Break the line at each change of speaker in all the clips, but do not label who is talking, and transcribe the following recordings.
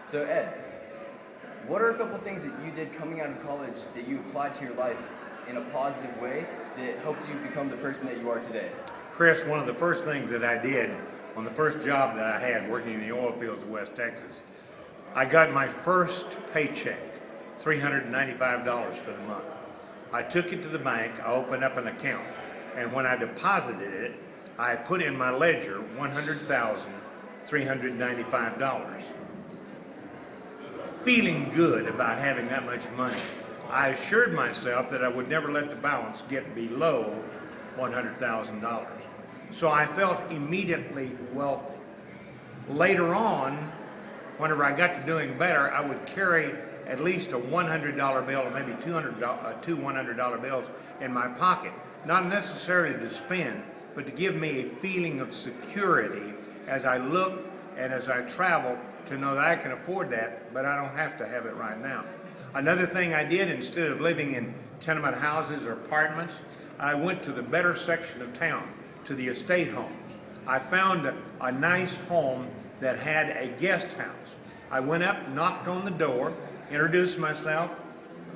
So Ed, what are a couple things that you did coming out of college that you applied to your life in a positive way that helped you become the person that you are today?
Chris, one of the first things that I did on the first job that I had working in the oil fields of West Texas, I got my first paycheck, $395 for the month. I took it to the bank, I opened up an account, and when I deposited it, I put in my ledger $100,395. Feeling good about having that much money, I assured myself that I would never let the balance get below $100,000. So I felt immediately wealthy. Later on, whenever I got to doing better, I would carry at least a $100 bill or maybe two $100 bills in my pocket. Not necessarily to spend, but to give me a feeling of security as I looked and as I traveled, to know that I can afford that, but I don't have to have it right now. Another thing I did, instead of living in tenement houses or apartments, I went to the better section of town, to the estate homes. I found a nice home that had a guest house. I went up, knocked on the door, introduced myself,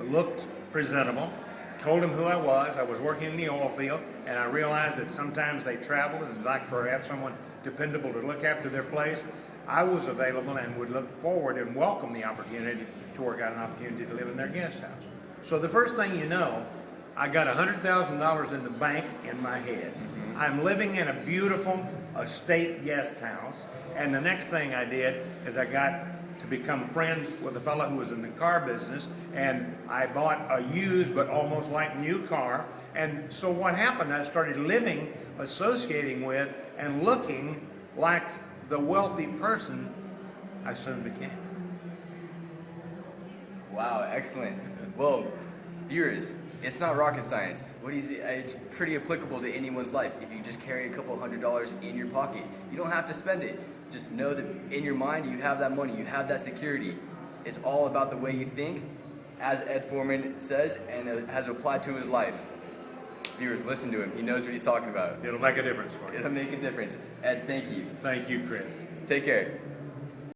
looked presentable, told them who I was working in the oil field, and I realized that sometimes they traveled and would like for have someone dependable to look after their place. I was available and would look forward and welcome the opportunity to work out an opportunity to live in their guest house. So the first thing you know, I got $100,000 in the bank in my head. I'm living in a beautiful estate guest house, and the next thing I did is I got to become friends with a fellow who was in the car business, and I bought a used but almost like new car. And so what happened, I started living, associating with, and looking like the wealthy person I soon became.
Wow, excellent. Well, viewers, it's not rocket science. It's pretty applicable to anyone's life. If you just carry a couple $100 in your pocket, you don't have to spend it. Just know that in your mind you have that money, you have that security. It's all about the way you think, as Ed Foreman says, and has applied to his life. Viewers, listen to him. He knows what he's talking about.
It'll make a difference for you.
It'll make a difference. Ed, thank you.
Thank you, Chris.
Take care.